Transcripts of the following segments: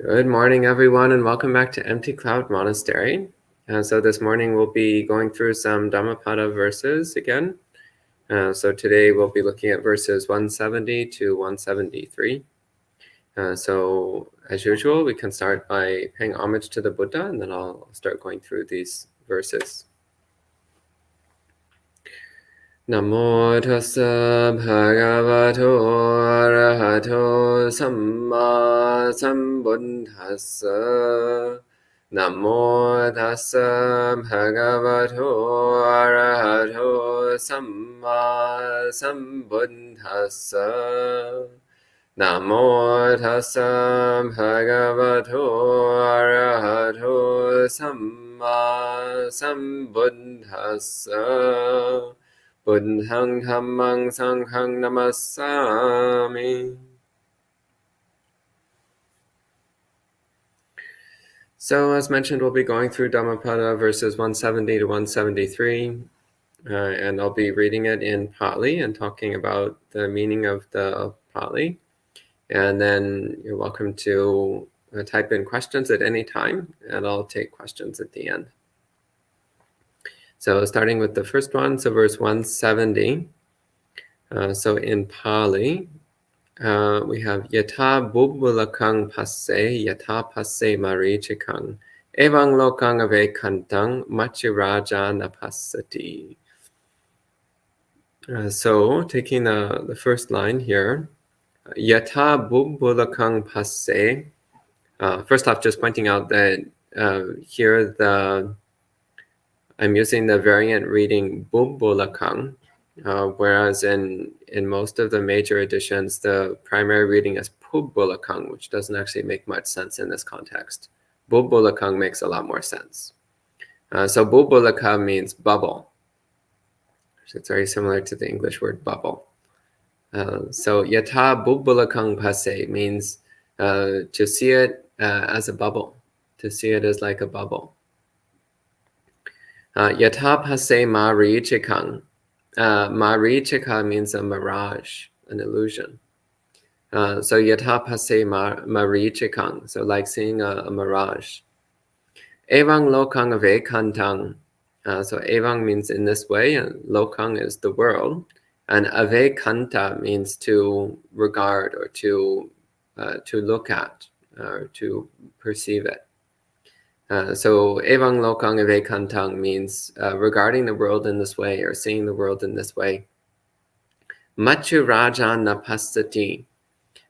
Good morning, everyone, and welcome back to Empty Cloud Monastery. So this morning we'll be going through some Dhammapada verses again. So today we'll be looking at verses 170 to 173. So as usual, we can start by paying homage to the Buddha, and then I'll start going through these verses. Namo tassa bhagavato arahato samma sambuddhassa. Namo tassa bhagavato arahato samma sambuddhassa. Namo tassa bhagavato arahato samma sambuddhassa. Buddhang dhammang sanghang namassami. So as mentioned, we'll be going through Dhammapada verses 170 to 173, and I'll be reading it in Pali and talking about the meaning of the Pali. And then you're welcome to type in questions at any time, and I'll take questions at the end. So starting with the first one, so verse 170. So in Pali, we have Yatha bubbulakang passe, Yatha passe marichikang, Evang lokang avekantang, Machiraja napassati. So taking the first line here, Yatha bubbulakang passe. First off, just pointing out that here I'm using the variant reading bubbulakang, whereas in most of the major editions, the primary reading is pubbulakang, which doesn't actually make much sense in this context. Bubbulakang makes a lot more sense. So bubbulaka means bubble. It's very similar to the English word bubble. So yatha bubbulakang passe means to see it as a bubble, to see it as like a bubble. Yatha passe marichikang. Marichika means a mirage, an illusion. So yatha passe marichikang, so like seeing a mirage. Evang lokang avekantang. So evang means in this way, and lokang is the world, and avekanta means to regard or to look at or to perceive it. So evang lokang avekantang means regarding the world in this way or seeing the world in this way. Machu raja napassati.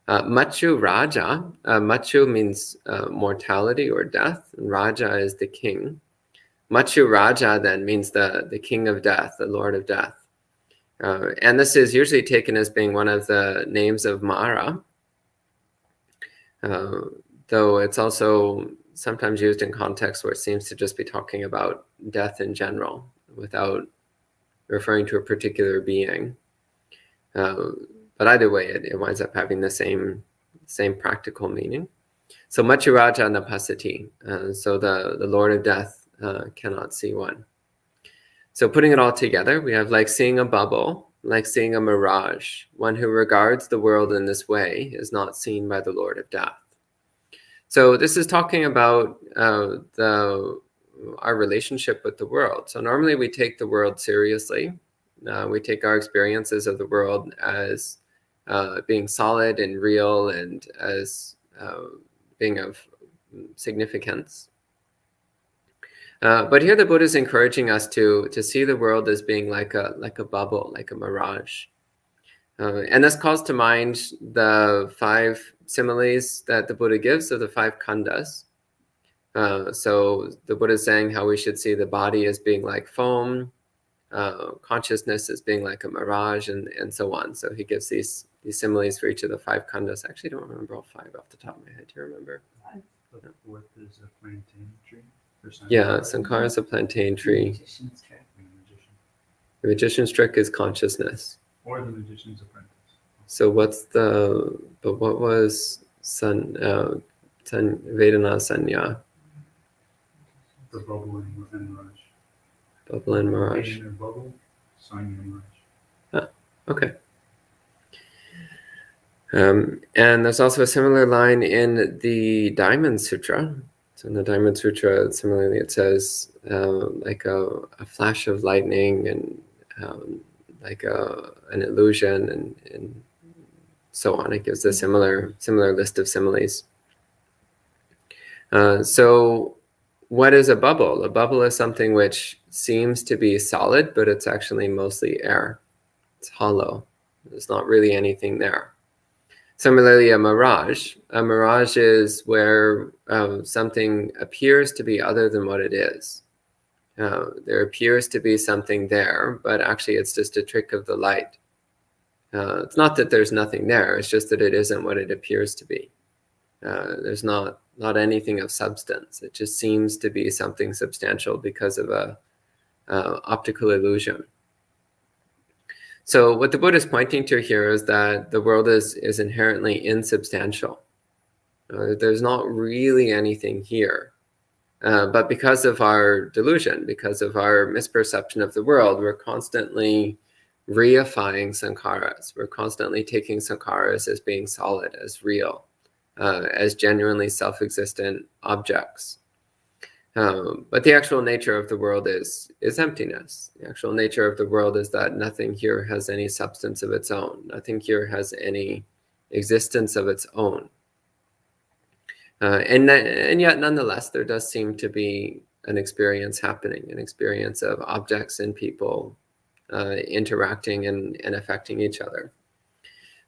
Machu raja, machu means mortality or death, and raja is the king. Machu raja then means the king of death, the lord of death. And this is usually taken as being one of the names of Mara, though it's also sometimes used in context where it seems to just be talking about death in general without referring to a particular being. But either way, it winds up having the same practical meaning. So Machiraja napassati, so the Lord of Death cannot see one. So putting it all together, we have like seeing a bubble, like seeing a mirage. One who regards the world in this way is not seen by the Lord of Death. So this is talking about our relationship with the world. So normally we take the world seriously. We take our experiences of the world as being solid and real and as being of significance. But here the Buddha is encouraging us to see the world as being like a bubble, like a mirage. And this calls to mind the 5 similes that the Buddha gives of the 5 khandhas. So the Buddha is saying how we should see the body as being like foam, consciousness as being like a mirage, and so on. So he gives these similes for each of the 5 khandhas. I actually don't remember all 5 off the top of my head. Do you remember? The 4th is a plantain tree. Yeah, Sankara is a plantain tree. The magician's trick is consciousness. Or the magician's apprentice. So what was Vedana Sanya? The bubble and mirage. Bubble and mirage. Being in a bubble, sign and mirage. Okay. And there's also a similar line in the Diamond Sutra. So in the Diamond Sutra, similarly, it says like a flash of lightning and like an illusion and so on. It gives a similar list of similes. So what is a bubble? A bubble is something which seems to be solid, but it's actually mostly air. It's hollow. There's not really anything there. Similarly, a mirage is where something appears to be other than what it is. There appears to be something there, but actually it's just a trick of the light. It's not that there's nothing there, it's just that it isn't what it appears to be. There's not anything of substance. It just seems to be something substantial because of a optical illusion. So what the Buddha is pointing to here is that the world is inherently insubstantial. There's not really anything here. But because of our delusion, because of our misperception of the world, we're constantly reifying sankharas. We're constantly taking sankharas as being solid, as real, as genuinely self-existent objects. But the actual nature of the world is emptiness. The actual nature of the world is that nothing here has any substance of its own. Nothing here has any existence of its own. And yet, nonetheless, there does seem to be an experience happening, an experience of objects and people interacting and affecting each other.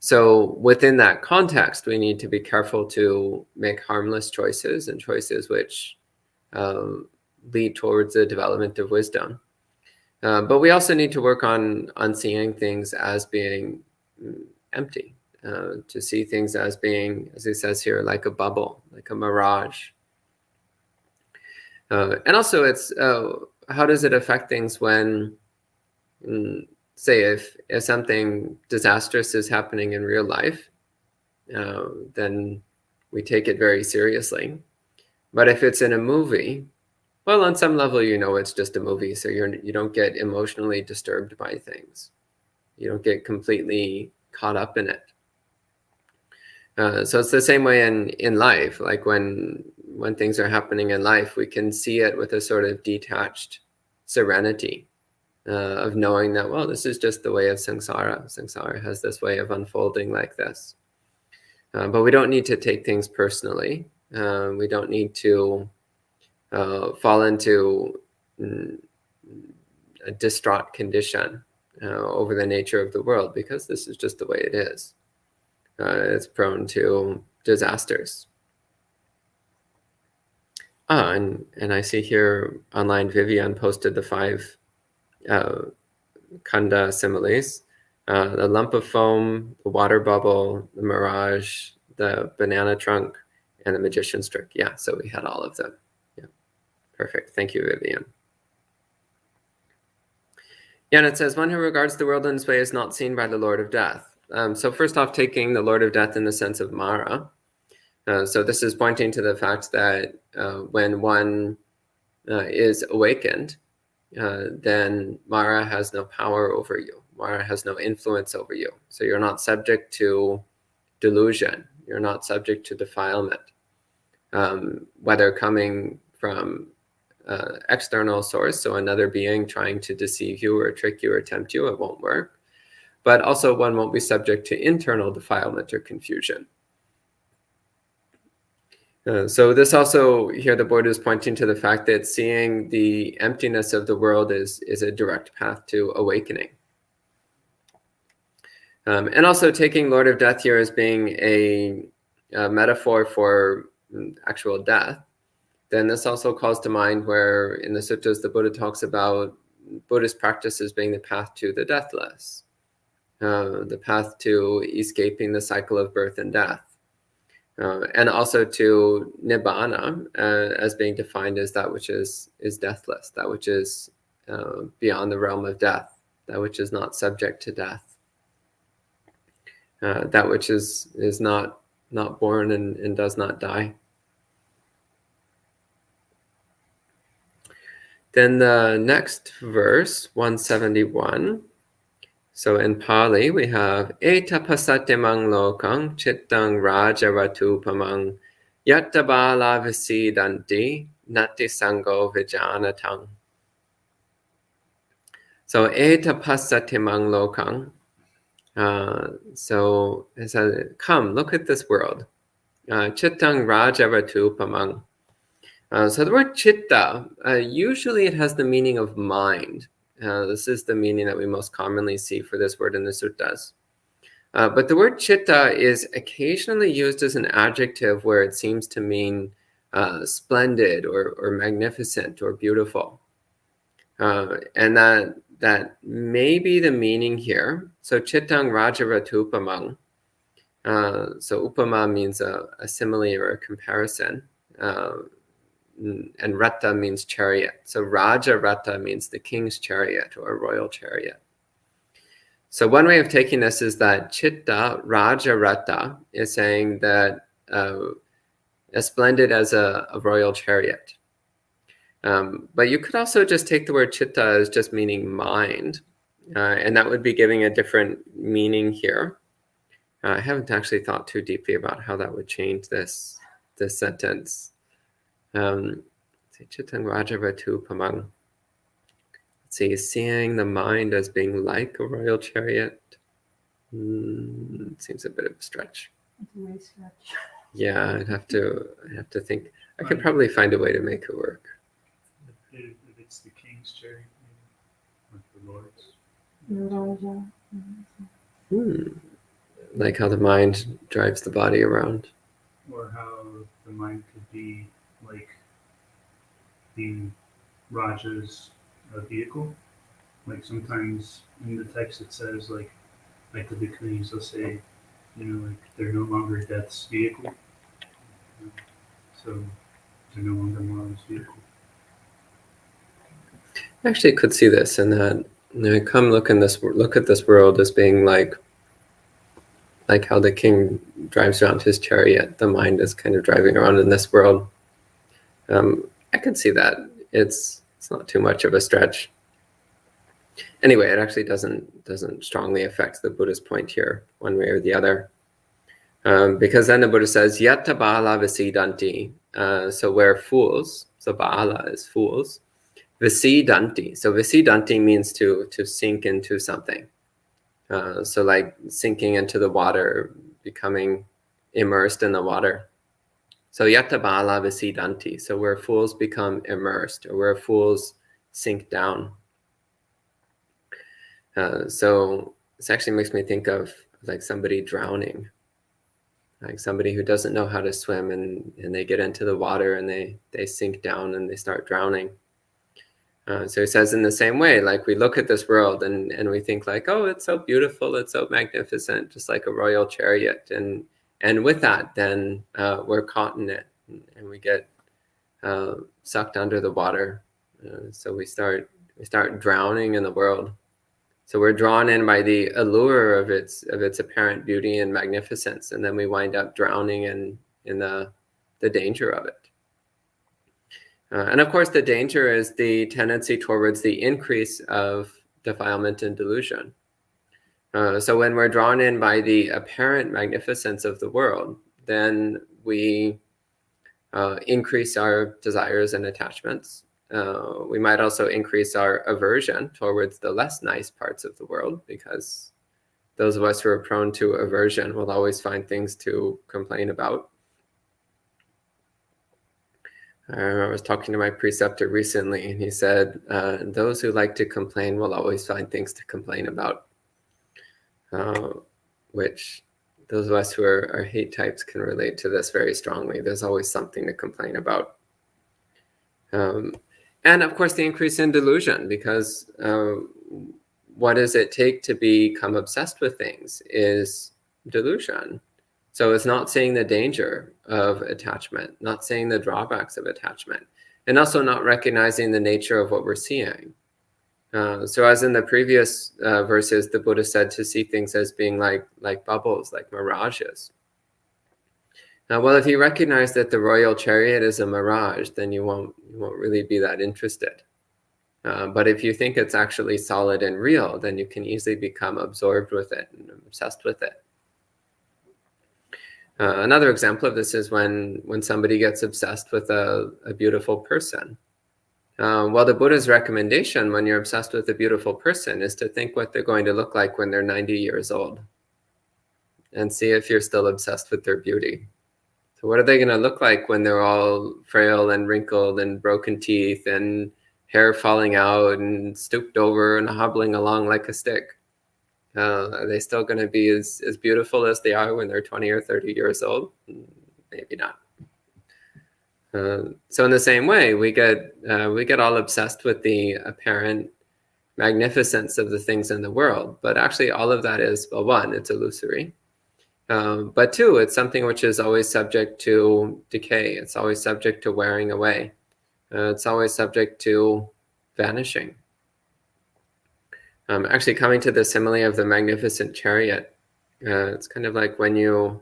So within that context, we need to be careful to make harmless choices and choices which lead towards the development of wisdom. But we also need to work on seeing things as being empty, to see things as being, as he says here, like a bubble, like a mirage. And also it's, how does it affect things when, say, if something disastrous is happening in real life, then we take it very seriously. But if it's in a movie, well, on some level, you know, it's just a movie, so you don't get emotionally disturbed by things. You don't get completely caught up in it. So it's the same way in life. Like when things are happening in life, we can see it with a sort of detached serenity of knowing that, well, this is just the way of samsara. Samsara has this way of unfolding like this. But we don't need to take things personally. We don't need to fall into a distraught condition over the nature of the world, because this is just the way it is. It's prone to disasters. And I see here online Vivian posted the 5 khanda similes. The lump of foam, the water bubble, the mirage, the banana trunk, and the magician's trick. Yeah, so we had all of them. Yeah, perfect. Thank you, Vivian. Yeah, and it says, one who regards the world in this way is not seen by the Lord of Death. So first off, taking the Lord of Death in the sense of Mara. So this is pointing to the fact that when one is awakened, then Mara has no power over you. Mara has no influence over you. So you're not subject to delusion. You're not subject to defilement, whether coming from external source, so another being trying to deceive you or trick you or tempt you, it won't work. But also one won't be subject to internal defilement or confusion. So this also, here the Buddha is pointing to the fact that seeing the emptiness of the world is a direct path to awakening. And also taking Lord of Death here as being a metaphor for actual death, then this also calls to mind where in the suttas the Buddha talks about Buddhist practice as being the path to the deathless, the path to escaping the cycle of birth and death. And also to nibbana as being defined as that which is deathless, that which is beyond the realm of death, that which is not subject to death, that which is not born and does not die. Then the next verse, 171, So in Pali, we have Eta pasatimang lokang chittang rajaratupamang yattabala visidanti nati sango vijanatang. So Eta pasatimang lokang. So it says, come, look at this world. Chittang rajaratupamang. So the word chitta, usually it has the meaning of mind. This is the meaning that we most commonly see for this word in the suttas. But the word chitta is occasionally used as an adjective where it seems to mean splendid or magnificent or beautiful. And that may be the meaning here. So chittang rajaratupamang. So upama means a simile or a comparison. And Rata means chariot. So Raja Rata means the king's chariot or royal chariot. So one way of taking this is that Chitta Raja Rata is saying that as splendid as a royal chariot. But you could also just take the word Chitta as just meaning mind. And that would be giving a different meaning here. I haven't actually thought too deeply about how that would change this sentence. Chittang Rajaratupamang. Let's see, seeing the mind as being like a royal chariot. Seems a bit of a stretch. It's a way stretch. Yeah, I'd have to think. I could probably find a way to make it work. If it's the king's chariot, like the Lord's. Raja. Like how the mind drives the body around. Or how the mind could be like the Raja's vehicle. Like sometimes in the text it says like the bhikkhunis will say, like they're no longer death's vehicle. So they're no longer Mara's vehicle. I actually could see this in that come look at this world as being like how the king drives around his chariot. The mind is kind of driving around in this world. I could see that. It's not too much of a stretch. Anyway, it actually doesn't strongly affect the Buddha's point here, one way or the other. Because then the Buddha says, Yatta bala visidanti. So where fools, so bala is fools. Visidanti. So visidanti means to sink into something. So like sinking into the water, becoming immersed in the water. So yatta bala visidanti. So where fools become immersed, or where fools sink down. So this actually makes me think of like somebody drowning, like somebody who doesn't know how to swim and they get into the water and they sink down and they start drowning. So he says in the same way, like we look at this world and we think like, oh, it's so beautiful, it's so magnificent, just like a royal chariot. And with that, then we're caught in it and we get sucked under the water. So we start drowning in the world. So we're drawn in by the allure of its apparent beauty and magnificence, and then we wind up drowning in the danger of it. And of course, the danger is the tendency towards the increase of defilement and delusion. So when we're drawn in by the apparent magnificence of the world, then we increase our desires and attachments. We might also increase our aversion towards the less nice parts of the world, because those of us who are prone to aversion will always find things to complain about. I was talking to my preceptor recently, and he said, those who like to complain will always find things to complain about, which those of us who are hate types can relate to this very strongly. There's always something to complain about. And of course, the increase in delusion, because what does it take to become obsessed with things is delusion. So it's not seeing the danger of attachment, not seeing the drawbacks of attachment, and also not recognizing the nature of what we're seeing. So as in the previous verses, the Buddha said to see things as being like bubbles, like mirages. Well, if you recognize that the royal chariot is a mirage, then you won't really be that interested. But if you think it's actually solid and real, then you can easily become absorbed with it and obsessed with it. Another example of this is when somebody gets obsessed with a beautiful person. Well, the Buddha's recommendation when you're obsessed with a beautiful person is to think what they're going to look like when they're 90 years old and see if you're still obsessed with their beauty. So what are they going to look like when they're all frail and wrinkled and broken teeth and hair falling out and stooped over and hobbling along like a stick? Are they still going to be as beautiful as they are when they're 20 or 30 years old? Maybe not. So in the same way, we get all obsessed with the apparent magnificence of the things in the world, but actually all of that is, well, one, it's illusory. But two, it's something which is always subject to decay. It's always subject to wearing away. It's always subject to vanishing. Actually, coming to the simile of the magnificent chariot, it's kind of like when you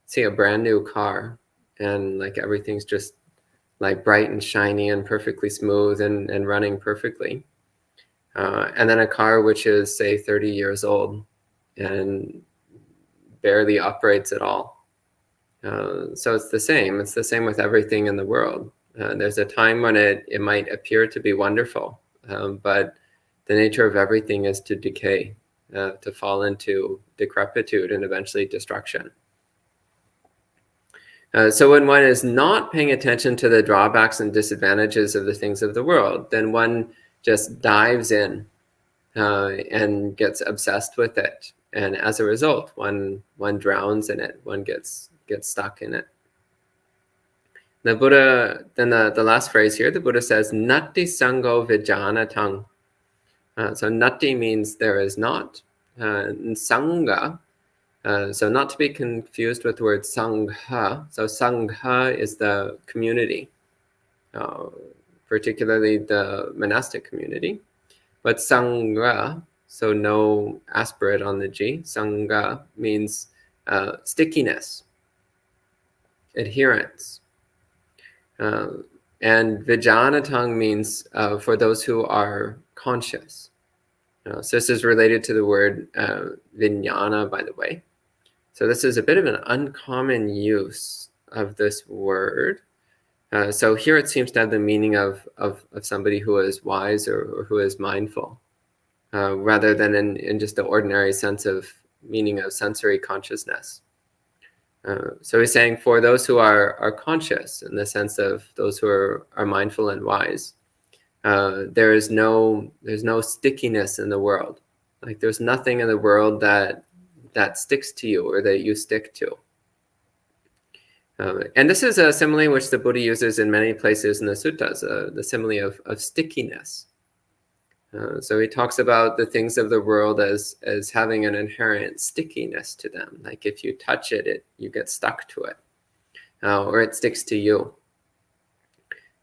see a brand new car and like everything's just like bright and shiny and perfectly smooth and running perfectly. And then a car which is, say, 30 years old and barely operates at all. So it's the same. It's the same with everything in the world. There's a time when it might appear to be wonderful, but the nature of everything is to decay, to fall into decrepitude and eventually destruction. So when one is not paying attention to the drawbacks and disadvantages of the things of the world, then one just dives in and gets obsessed with it. And as a result, one drowns in it, one gets stuck in it. The Buddha, then the last phrase here, the Buddha says, Natti Sango Vijanatang. So natti means there is not. Sangha, so not to be confused with the word sangha. So sangha is the community, particularly the monastic community. But sangha, so no aspirate on the G, sangha means stickiness, adherence. And vijanatang means for those who are conscious. So this is related to the word vijnana, by the way. So this is a bit of an uncommon use of this word. So here it seems to have the meaning of somebody who is wise or who is mindful, rather than in just the ordinary sense of meaning of sensory consciousness. So he's saying for those who are conscious in the sense of those who are mindful and wise, there's no stickiness in the world. Like there's nothing in the world that sticks to you or that you stick to. And this is a simile which the Buddha uses in many places in the suttas, the simile of stickiness. So he talks about the things of the world as having an inherent stickiness to them. Like if you touch it, you get stuck to it, or it sticks to you.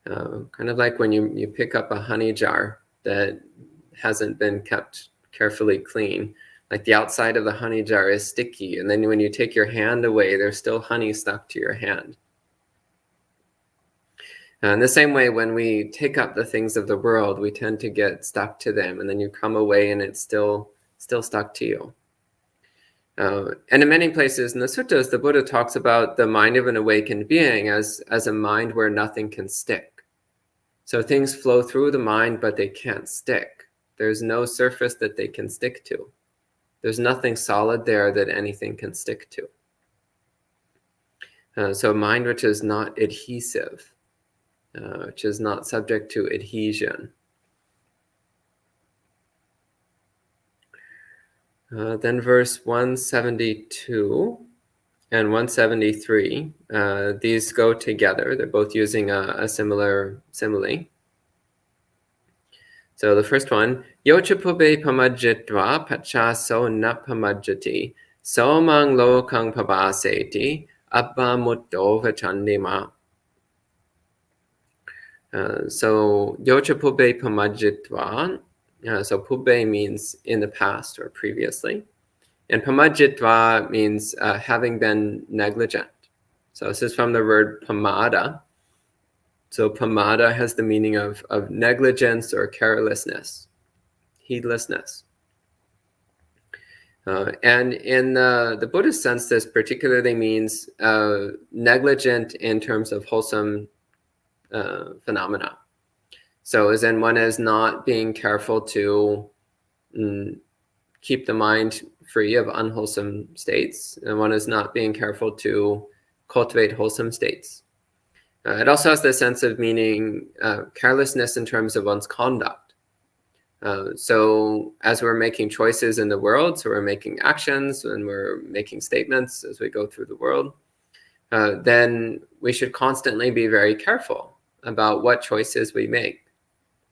Kind of like when you pick up a honey jar that hasn't been kept carefully clean. Like the outside of the honey jar is sticky, and then when you take your hand away, there's still honey stuck to your hand. In the same way, when we take up the things of the world, we tend to get stuck to them, and then you come away and it's still stuck to you. And in many places in the suttas, the Buddha talks about the mind of an awakened being as a mind where nothing can stick. So things flow through the mind, but they can't stick. There's no surface that they can stick to. There's nothing solid there that anything can stick to. So a mind which is not adhesive, which is not subject to adhesion. Then verse 172 and 173, these go together. They're both using a similar simile. So the first one, Yocha pube pamajjitva pachaso na pamajjati, somang lokang pabaseti, abba mutto vachandima. So Yocha pube pamajjitva, so pube means in the past or previously. And pamajjitva means having been negligent. So this is from the word pamada. So pamada has the meaning of negligence or carelessness, heedlessness. And in the Buddhist sense, this particularly means negligent in terms of wholesome phenomena. So as in one is not being careful to keep the mind free of unwholesome states, and one is not being careful to cultivate wholesome states. It also has the sense of meaning carelessness in terms of one's conduct. So as we're making choices in the world, so we're making actions and we're making statements as we go through the world, then we should constantly be very careful about what choices we make.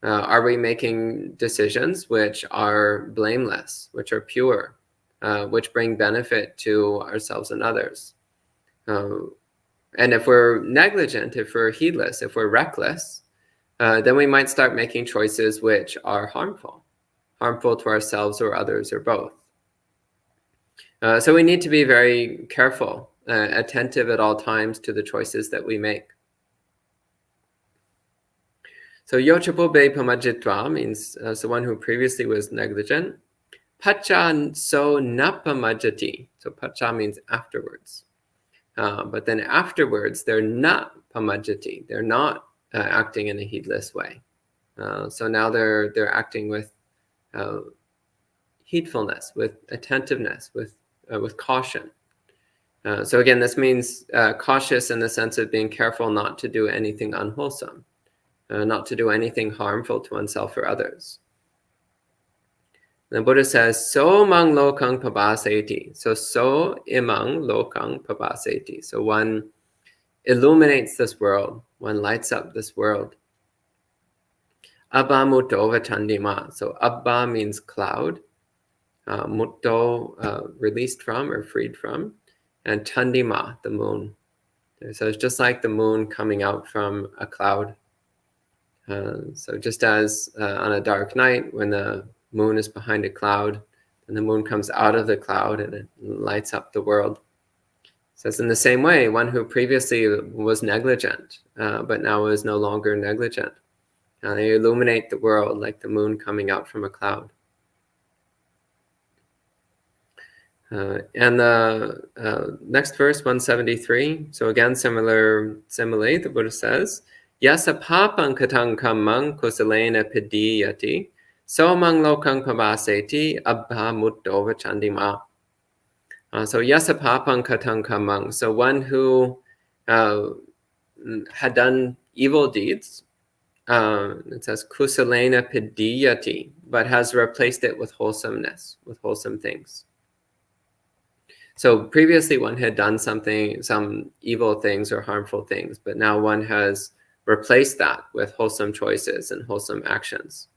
Are we making decisions which are blameless, which are pure, which bring benefit to ourselves and others? And if we're negligent, if we're heedless, if we're reckless, then we might start making choices which are harmful to ourselves or others or both. So we need to be very careful, attentive at all times to the choices that we make. So yochapobe pamajitva means so one who previously was negligent. Pacha so napamajati. So pacha means afterwards. But then afterwards, they're not pamajati. They're not acting in a heedless way. So now they're acting with heedfulness, with attentiveness, with caution. So again, this means cautious in the sense of being careful not to do anything unwholesome, not to do anything harmful to oneself or others. The Buddha says, so mang lokang pabaseti. So imang lokang pabaseti. So one illuminates this world, one lights up this world. Abba mutto vachandima. So abba means cloud. Mutto, released from or freed from. And chandima, the moon. So it's just like the moon coming out from a cloud. So just as on a dark night when the moon is behind a cloud and the moon comes out of the cloud and it lights up the world. So it's in the same way, one who previously was negligent, but now is no longer negligent. They illuminate the world like the moon coming out from a cloud. And the next verse, 173. So again, simile, the Buddha says, Yasa papang katang kamang kusalena pidiyati, so mang lokang pabaseti abha mutto vachandima. So yasa papang katang kamang. So one who had done evil deeds, it says kusalena pidiyati, but has replaced it with wholesomeness, with wholesome things. So previously one had done some evil things or harmful things, but now one has replaced that with wholesome choices and wholesome actions.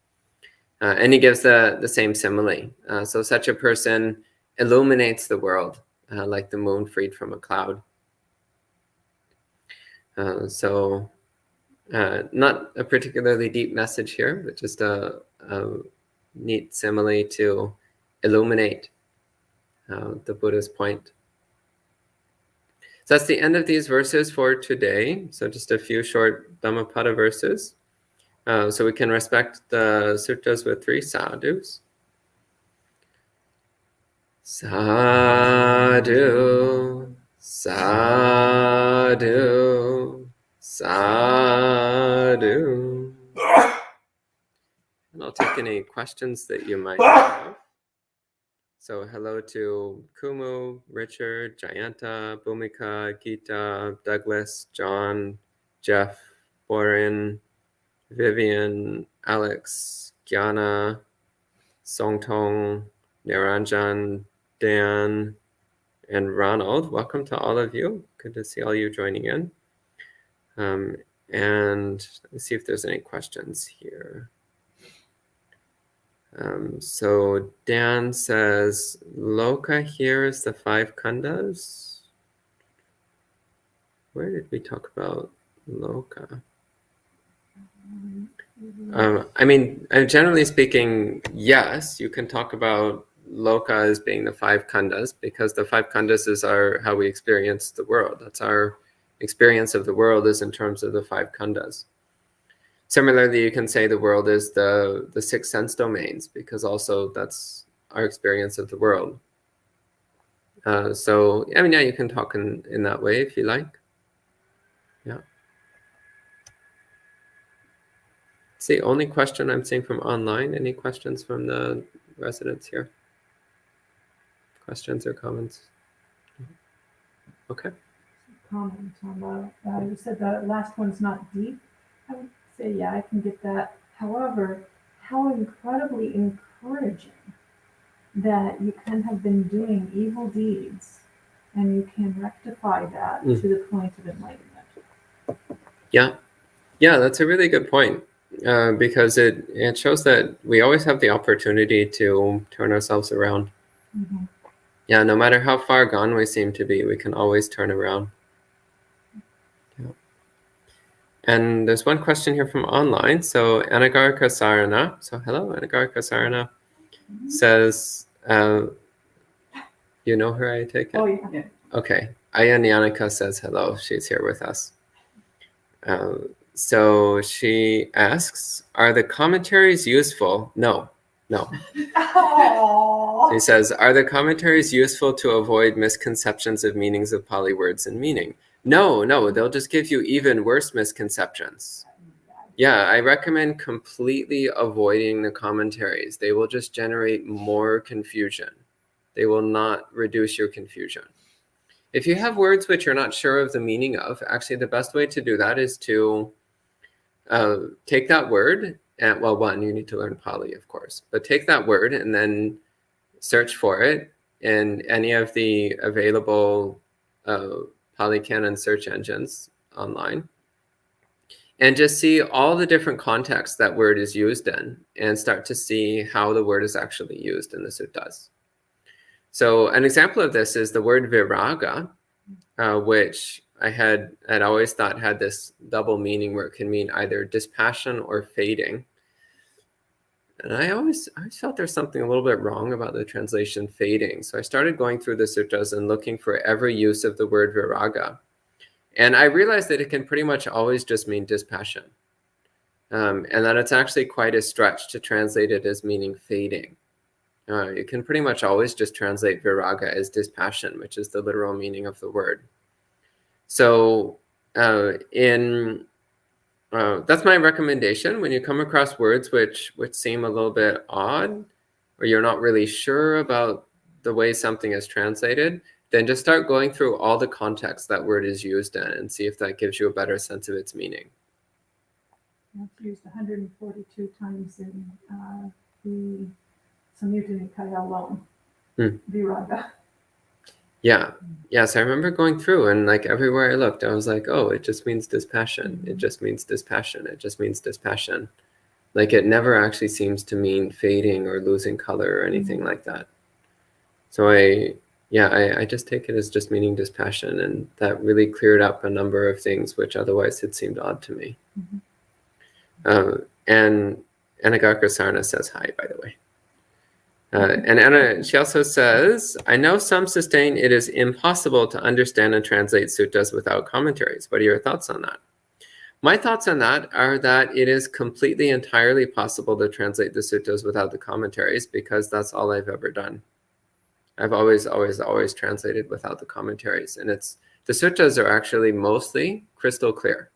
And he gives the same simile. So such a person illuminates the world like the moon freed from a cloud. So not a particularly deep message here, but just a neat simile to illuminate the Buddha's point. So that's the end of these verses for today. So just a few short Dhammapada verses. So we can respect the sutras with 3 sadhus. Sadhu, sadhu, sadhu. And I'll take any questions that you might have. So hello to Kumu, Richard, Jayanta, Bhumika, Gita, Douglas, John, Jeff, Borin, Vivian, Alex, Gyana, Songtong, Niranjan, Dan, and Ronald. Welcome to all of you. Good to see all you joining in. And let's see if there's any questions here. So Dan says, Loka here is the 5 khandas. Where did we talk about Loka? I mean, generally speaking, yes, you can talk about Loka as being the 5 khandas, because the 5 khandas is how we experience the world. That's our experience of the world is in terms of the 5 khandas. Similarly, you can say the world is the six sense domains, because also that's our experience of the world. So, I mean, yeah, you can talk in that way if you like. Yeah. It's the only question I'm seeing from online. Any questions from the residents here? Questions or comments? Okay. Comment on the, you said the last one's not deep. I would say, yeah, I can get that. However, how incredibly encouraging that you can have been doing evil deeds and you can rectify that to the point of enlightenment. Yeah. Yeah, that's a really good point, because it shows that we always have the opportunity to turn ourselves around. Mm-hmm. Yeah, no matter how far gone we seem to be, we can always turn around. Yeah. And there's one question here from online. So Anagarika Sarana, so hello, Anagarika Sarana, says, you know her, I take it? Oh, yeah. Okay. Ayanyanika says hello. She's here with us. So she asks, are the commentaries useful? No. She says, are the commentaries useful to avoid misconceptions of meanings of Pali words and meaning? No, they'll just give you even worse misconceptions. Yeah, I recommend completely avoiding the commentaries. They will just generate more confusion. They will not reduce your confusion. If you have words which you're not sure of the meaning of, actually the best way to do that is to take that word, and well, one, you need to learn Pali, of course, but take that word and then search for it in any of the available Pali Canon search engines online, and just see all the different contexts that word is used in, and start to see how the word is actually used in the suttas. So an example of this is the word viraga, which I had always thought had this double meaning where it can mean either dispassion or fading. And I always felt there's something a little bit wrong about the translation fading. So I started going through the sutras and looking for every use of the word viraga. And I realized that it can pretty much always just mean dispassion. And that it's actually quite a stretch to translate it as meaning fading. You can pretty much always just translate viraga as dispassion, which is the literal meaning of the word. So that's my recommendation. When you come across words which seem a little bit odd, or you're not really sure about the way something is translated, then just start going through all the contexts that word is used in and see if that gives you a better sense of its meaning. It's used 142 times in the Samyutta Nikaya alone. Viraga. Yeah. So I remember going through and like everywhere I looked, I was like, oh, it just means dispassion. It just means dispassion. It just means dispassion. Like it never actually seems to mean fading or losing color or anything like that. So I just take it as just meaning dispassion, and that really cleared up a number of things which otherwise had seemed odd to me. And Anagarika Sarna says hi, by the way. And Anna, she also says, I know some sustain it is impossible to understand and translate suttas without commentaries. What are your thoughts on that? My thoughts on that are that it is completely entirely possible to translate the suttas without the commentaries, because that's all I've ever done. I've always translated without the commentaries. And the suttas are actually mostly crystal clear.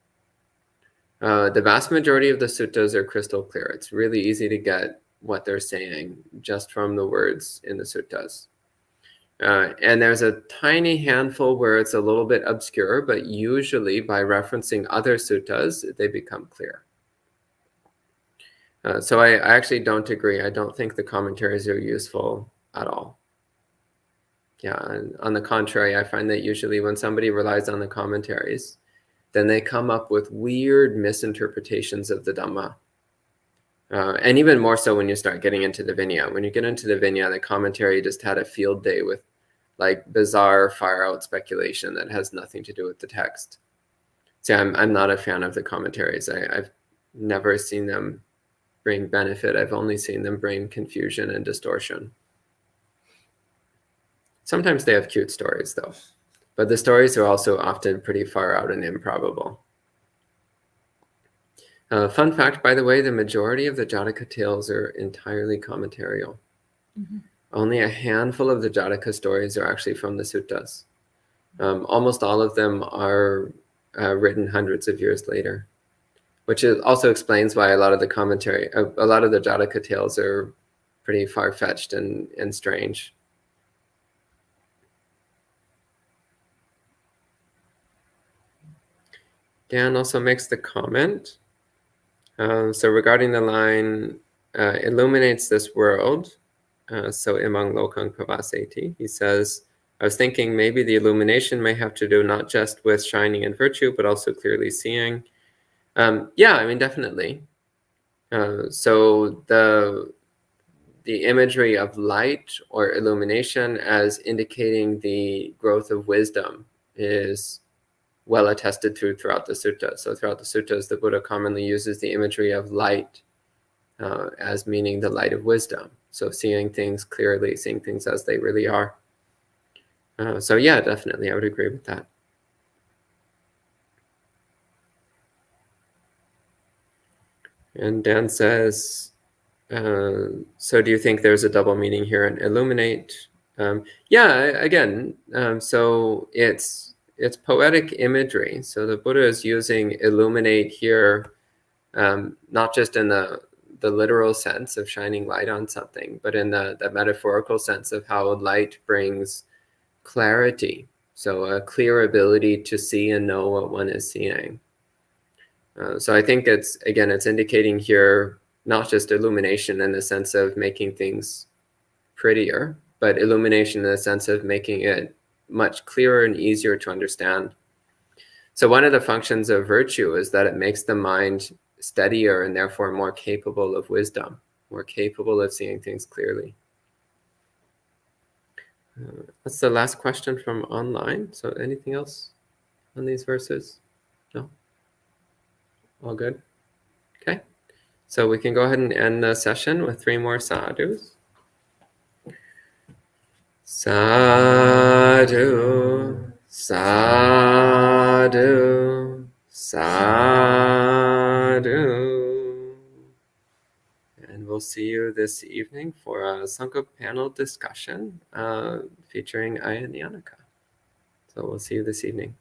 The vast majority of the suttas are crystal clear. It's really easy to get what they're saying just from the words in the suttas. And there's a tiny handful where it's a little bit obscure, but usually by referencing other suttas, they become clear. So I actually don't agree. I don't think the commentaries are useful at all. Yeah, and on the contrary, I find that usually when somebody relies on the commentaries, then they come up with weird misinterpretations of the Dhamma. And even more so when you start getting into the Vinaya. When you get into the Vinaya, the commentary just had a field day with like bizarre far out speculation that has nothing to do with the text. See, I'm not a fan of the commentaries. I've never seen them bring benefit. I've only seen them bring confusion and distortion. Sometimes they have cute stories though, but the stories are also often pretty far out and improbable. Fun fact, by the way, the majority of the Jataka tales are entirely commentarial. Mhm. Only a handful of the Jataka stories are actually from the suttas. Almost all of them are written hundreds of years later, which also explains why a lot of the commentary, a lot of the Jataka tales are pretty far-fetched and strange. Dan also makes the comment, so regarding the line, illuminates this world, so imang lokang pavaseti, he says, I was thinking maybe the illumination may have to do not just with shining in virtue, but also clearly seeing. Yeah, I mean, definitely. So the imagery of light or illumination as indicating the growth of wisdom is well attested throughout the suttas. So throughout the suttas, the Buddha commonly uses the imagery of light as meaning the light of wisdom. So seeing things clearly, seeing things as they really are. So yeah, definitely, I would agree with that. And Dan says, so do you think there's a double meaning here in illuminate? Yeah, again, so it's poetic imagery. So the Buddha is using illuminate here, not just in the literal sense of shining light on something, but in the metaphorical sense of how light brings clarity. So a clear ability to see and know what one is seeing. So I think it's indicating here not just illumination in the sense of making things prettier, but illumination in the sense of making it much clearer and easier to understand. So one of the functions of virtue is that it makes the mind steadier and therefore more capable of wisdom, more capable of seeing things clearly. That's the last question from online. So anything else on these verses? No? All good? Okay. So we can go ahead and end the session with 3 more sadhus. Sadhu, sadhu, sadhu. And we'll see you this evening for a Sangha panel discussion featuring Aya Nyanaka. So we'll see you this evening.